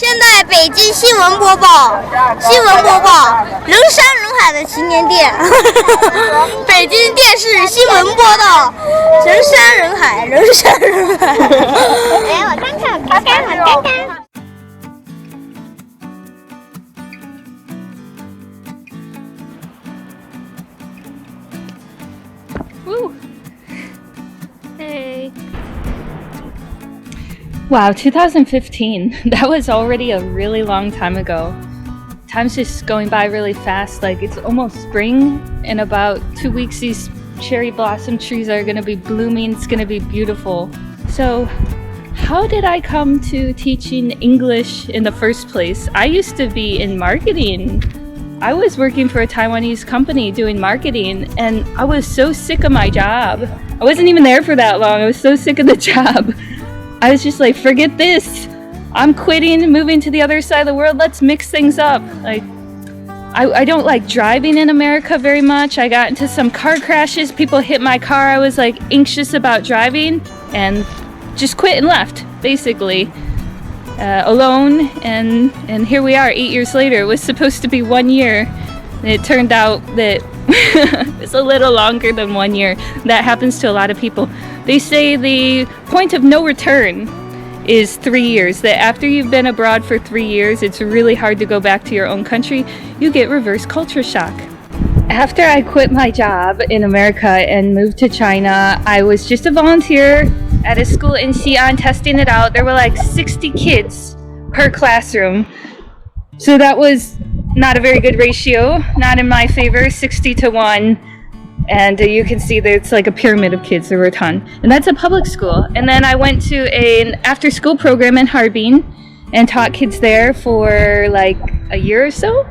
现在北京新闻播报，人山人海的旗舰店，北京电视新闻播报，人山人海。来，我看看，好看。Woo! Hey. Wow, 2015. That was already a really long time ago. Time's just going by really fast. Like, it's almost spring. In about 2 weeks, these cherry blossom trees are going to be blooming. It's going to be beautiful. So, how did I come to teaching English in the first place? I used to be in marketing. I was working for a Taiwanese company doing marketing, and I was so sick of my job. I wasn't even there for that long. I was so sick of the job. I was just like, forget this. I'm quitting, moving to the other side of the world. Let's mix things up. Like, I don't like driving in America very much. I got into some car crashes. People hit my car. I was like anxious about driving and just quit and left, basically. Alone, and here we are 8 years later. It was supposed to be 1 year, and it turned out that it's a little longer than 1 year. That happens to a lot of people. They say the point of no return is 3 years, that after you've been abroad for 3 years, it's really hard to go back to your own country. You get reverse culture shock. After I quit my job in America and moved to China, I was just a volunteer at a school in Xi'an testing it out. There were like 60 kids per classroom. So that was not a very good ratio, not in my favor, 60 to 1. And you can see that it's like a pyramid of kids. There were a ton. And that's a public school. And then I went to an after-school program in Harbin and taught kids there for like a year or so.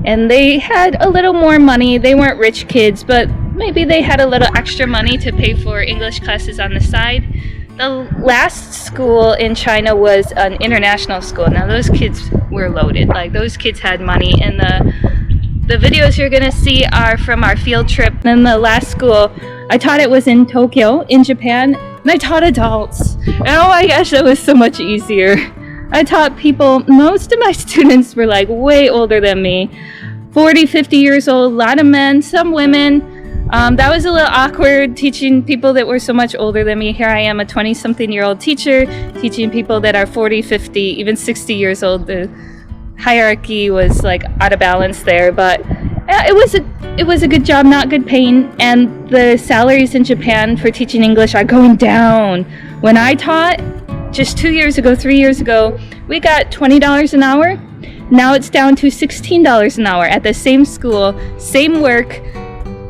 And they had a little more money. They weren't rich kids, but maybe they had a little extra money to pay for English classes on the side. The last school in China was an international school. Now those kids were loaded. Like, those kids had money, and the videos you're gonna see are from our field trip. And the last school I taught, it was in Tokyo, in Japan, and I taught adults. And oh my gosh, that was so much easier. I taught people, most of my students were like way older than me, 40, 50 years old, a lot of men, some women. That was a little awkward, teaching people that were so much older than me. Here I am, a 20-something-year-old teacher, teaching people that are 40, 50, even 60 years old. The hierarchy was like out of balance there, but it was a good job, not good paying, and the salaries in Japan for teaching English are going down. When I taught just 3 years ago, we got $20 an hour. Now it's down to $16 an hour at the same school, same work.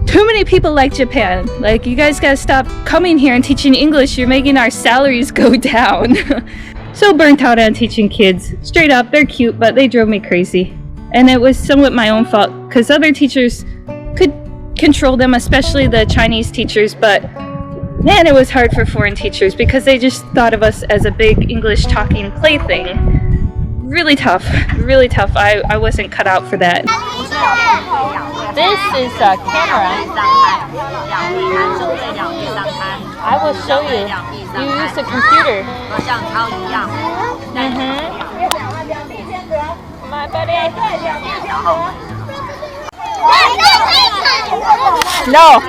Too many people like Japan. Like, you guys gotta stop coming here and teaching English. You're making our salaries go down. So burnt out on teaching kids. Straight up, they're cute, but they drove me crazy. And it was somewhat my own fault, because other teachers could control them, especially the Chinese teachers, but man, it was hard for foreign teachers because they just thought of us as a big English talking plaything. Really tough, really tough. I wasn't cut out for that. This is a camera. I will show you. You use a computer. My buddy. No.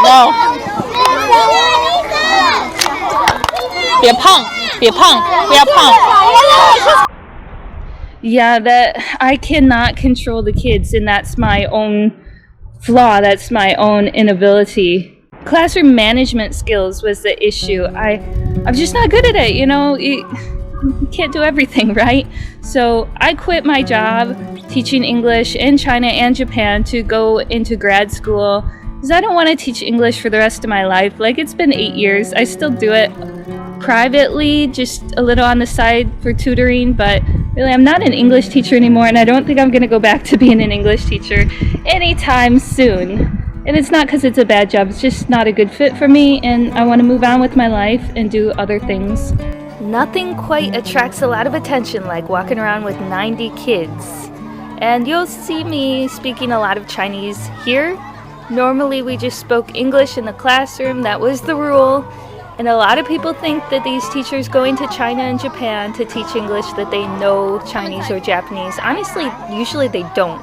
No. 别胖，别胖，不要胖。Yeah, that I cannot control the kids, and that's my own flaw. That's my own inability. Classroom management skills was the issue. I'm just not good at it. You know, you can't do everything, right? So I quit my job teaching English in China and Japan to go into grad school, because I don't want to teach English for the rest of my life. Like, it's been 8 years. I still do it privately, just a little on the side for tutoring, but really I'm not an English teacher anymore, and I don't think I'm going to go back to being an English teacher anytime soon. And it's not because it's a bad job, it's just not a good fit for me, and I want to move on with my life and do other things. Nothing quite attracts a lot of attention like walking around with 90 kids. And you'll see me speaking a lot of Chinese here. Normally we just spoke English in the classroom, that was the rule. And a lot of people think that these teachers going to China and Japan to teach English that they know Chinese or Japanese. Honestly, usually they don't,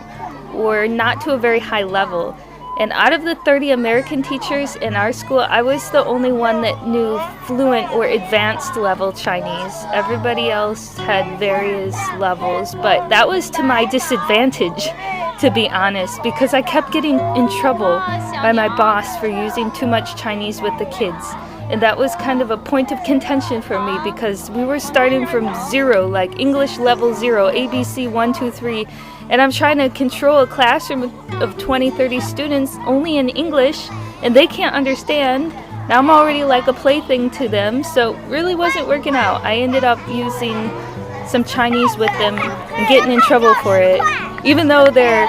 or not to a very high level. And out of the 30 American teachers in our school, I was the only one that knew fluent or advanced level Chinese. Everybody else had various levels, but that was to my disadvantage, to be honest, because I kept getting in trouble by my boss for using too much Chinese with the kids. And that was kind of a point of contention for me because we were starting from zero, like English level 0, ABC 1, 2, 3. And I'm trying to control a classroom of 20, 30 students only in English, and they can't understand. Now I'm already like a plaything to them, so really wasn't working out. I ended up using some Chinese with them and getting in trouble for it. Even though their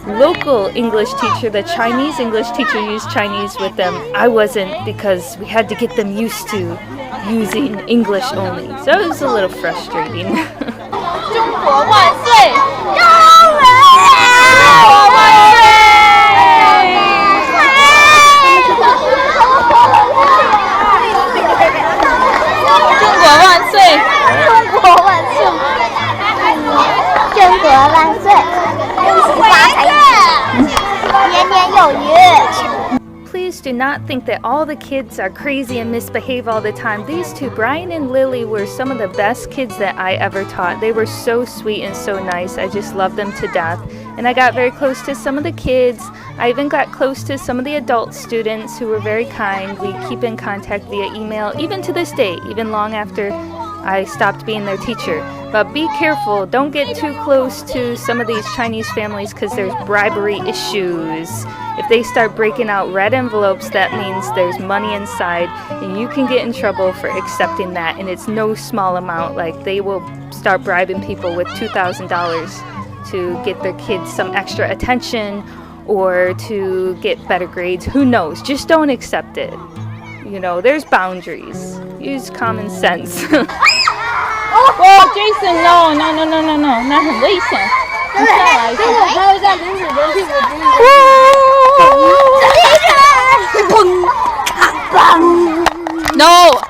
local English teacher, the Chinese English teacher, used Chinese with them, I wasn't, because we had to get them used to using English only. So it was a little frustrating. 中国万岁！中国万岁！中国万岁！中国万岁！中国万岁！恭喜发财，年年有余。 Please do not think that all the kids are crazy and misbehave all the time. These two, Brian and Lily, were some of the best kids that I ever taught. They were so sweet and so nice. I just loved them to death. And I got very close to some of the kids. I even got close to some of the adult students who were very kind. We keep in contact via email, even to this day, even long after I stopped being their teacher. But be careful, don't get too close to some of these Chinese families because there's bribery issues. If they start breaking out red envelopes, that means there's money inside, and you can get in trouble for accepting that, and it's no small amount. Like, they will start bribing people with $2,000 to get their kids some extra attention or to get better grades. Who knows? Just don't accept it. You know, there's boundaries. Use common sense. Oh, Jason, no, 那很危险。你下来一下。还有一下人屁股直立。No，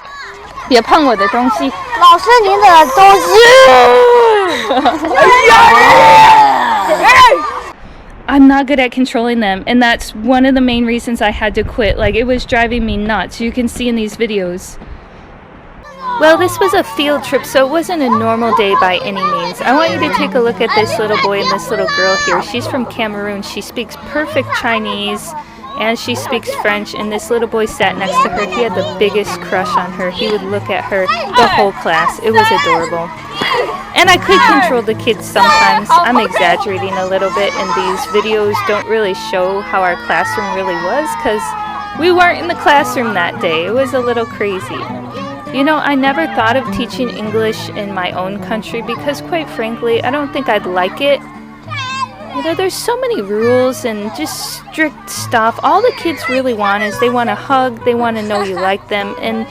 别碰我的东西。老师，您的东西。I'm not good at controlling them, and that's one of the main reasons I had to quit. Like, it was driving me nuts. You can see in these videos. Well, this was a field trip, so it wasn't a normal day by any means. I want you to take a look at this little boy and this little girl here. She's from Cameroon. She speaks perfect Chinese, and she speaks French, and this little boy sat next to her. He had the biggest crush on her. He would look at her the whole class. It was adorable. And I could control the kids sometimes. I'm exaggerating a little bit, and these videos don't really show how our classroom really was because we weren't in the classroom that day. It was a little crazy. You know, I never thought of teaching English in my own country because, quite frankly, I don't think I'd like it. You know, there's so many rules and just strict stuff. All the kids really want is they want to hug, they want to know you like them, and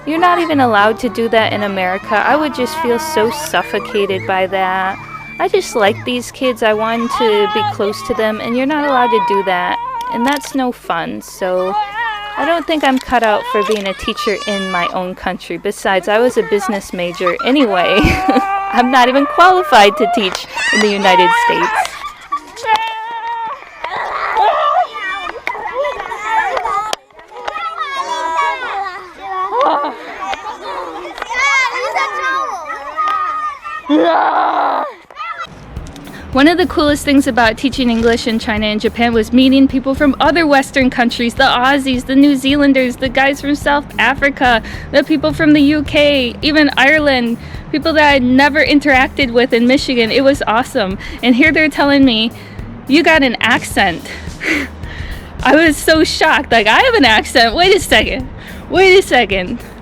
you're not even allowed to do that in America. I would just feel so suffocated by that. I just like these kids. I wanted to be close to them, and you're not allowed to do that. And that's no fun. So I don't think I'm cut out for being a teacher in my own country. Besides, I was a business major anyway. I'm not even qualified to teach in the United States. One of the coolest things about teaching English in China and Japan was meeting people from other Western countries, the Aussies, the New Zealanders, the guys from South Africa, the people from the UK, even Ireland, people that I'd never interacted with in Michigan. It was awesome. And here they're telling me, you got an accent. I was so shocked. Like, I have an accent. Wait a second.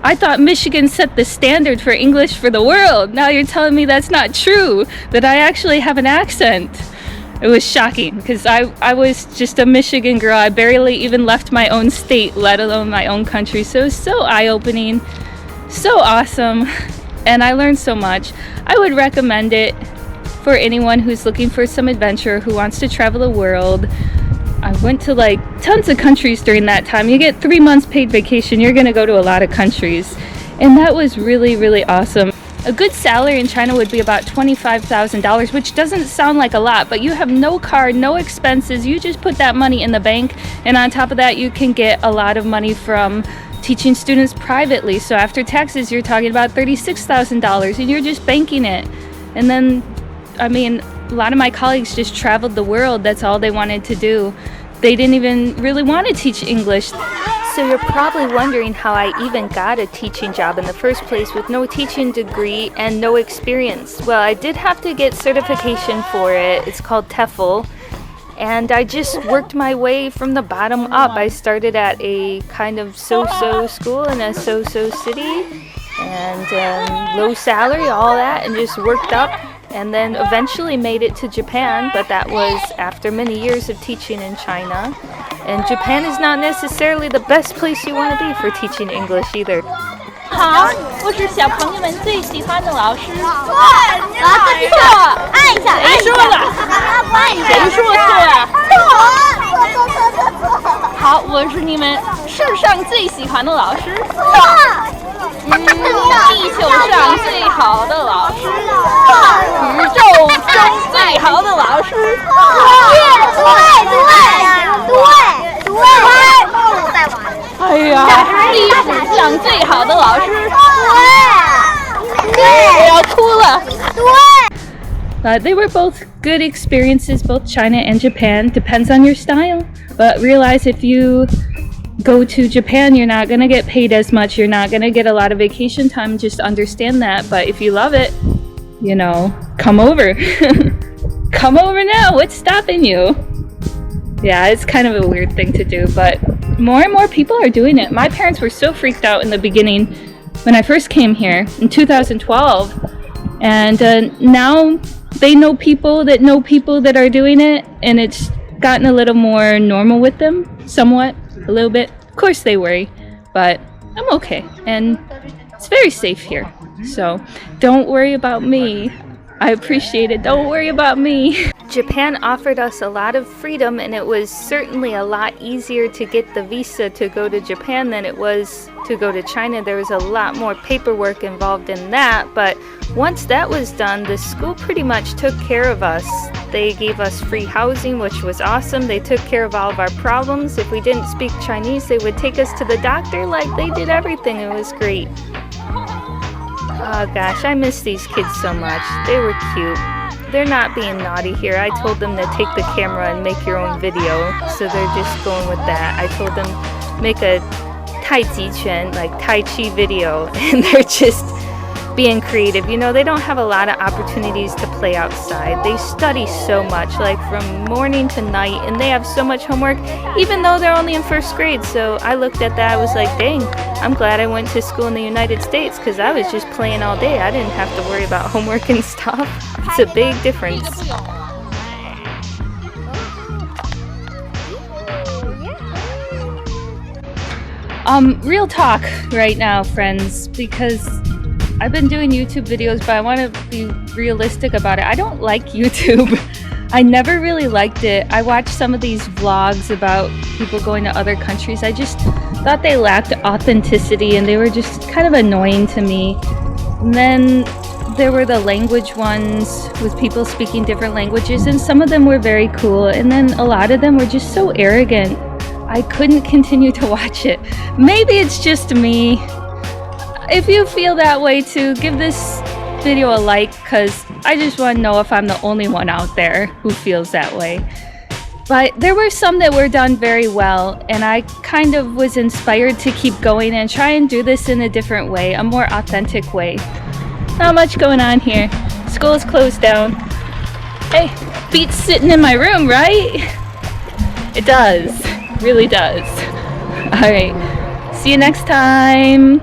I thought Michigan set the standard for English for the world. Now you're telling me that's not true, that I actually have an accent. It was shocking because I was just a Michigan girl. I barely even left my own state, let alone my own country. So it was so eye-opening, so awesome, and I learned so much. I would recommend it for anyone who's looking for some adventure, who wants to travel the world. I went to like tons of countries during that time. You get 3 months paid vacation, you're gonna go to a lot of countries. And that was really, really awesome. A good salary in China would be about $25,000, which doesn't sound like a lot, but you have no car, no expenses. You just put that money in the bank, and on top of that, you can get a lot of money from teaching students privately. So after taxes, you're talking about $36,000, and you're just banking it. And then, I mean, a lot of my colleagues just traveled the world. That's all they wanted to do. They didn't even really want to teach English. So you're probably wondering how I even got a teaching job in the first place with no teaching degree and no experience. Well, I did have to get certification for it. It's called TEFL. And I just worked my way from the bottom up. I started at a kind of so-so school in a so-so city, and low salary, all that, and just worked up, and then eventually made it to Japan, but that was after many years of teaching in China. And Japan is not necessarily the best place you want to be for teaching English either. 好，我是小朋友们最喜欢的老师。错，按一下，谁说的？谁说错呀？好，我是你们世上最喜欢的老师。地球上最好的老师。宇宙中最好的老师。对。哎呀，历史上最好的老师。我要哭了。They were both good experiences, both China and Japan. Depends on your style. But realize if you go to Japan, you're not going to get paid as much. You're not going to get a lot of vacation time. Just understand that. But if you love it, you know, come over. Come over now. What's stopping you? Yeah, it's kind of a weird thing to do, but more and more people are doing it. My parents were so freaked out in the beginning when I first came here in 2012. And now they know people that are doing it, and it's gotten a little more normal with them, somewhat, a little bit. Of course they worry, but I'm okay, and it's very safe here. So don't worry about me. I appreciate it. Don't worry about me. Japan offered us a lot of freedom, and it was certainly a lot easier to get the visa to go to Japan than it was to go to China. There was a lot more paperwork involved in that, but once that was done, the school pretty much took care of us. They gave us free housing, which was awesome. They took care of all of our problems. If we didn't speak Chinese, they would take us to the doctor. Like, they did everything. It was great. Oh gosh, I miss these kids so much. They were cute. They're not being naughty here. I told them to take the camera and make your own video, so they're just going with that. I told them make a Tai Chi Quan, like Tai Chi video, and they're just being creative. You know, they don't have a lot of opportunities to play outside. They study so much, like from morning to night, and they have so much homework, even though they're only in first grade. So I looked at that, I was like, dang, I'm glad I went to school in the United States, because I was just playing all day. I didn't have to worry about homework and stuff. It's a big difference. Real talk right now, friends, because I've been doing YouTube videos, but I want to be realistic about it. I don't like YouTube. I never really liked it. I watched some of these vlogs about people going to other countries. I just thought they lacked authenticity, and they were just kind of annoying to me. And then there were the language ones with people speaking different languages, and some of them were very cool, and then a lot of them were just so arrogant. I couldn't continue to watch it. Maybe it's just me. If you feel that way too, give this video a like, because I just want to know if I'm the only one out there who feels that way. But there were some that were done very well, and I kind of was inspired to keep going and try and do this in a different way, a more authentic way. Not much going on here. School's closed down. Hey, beats sitting in my room, right? It does. Really does. Alright. See you next time.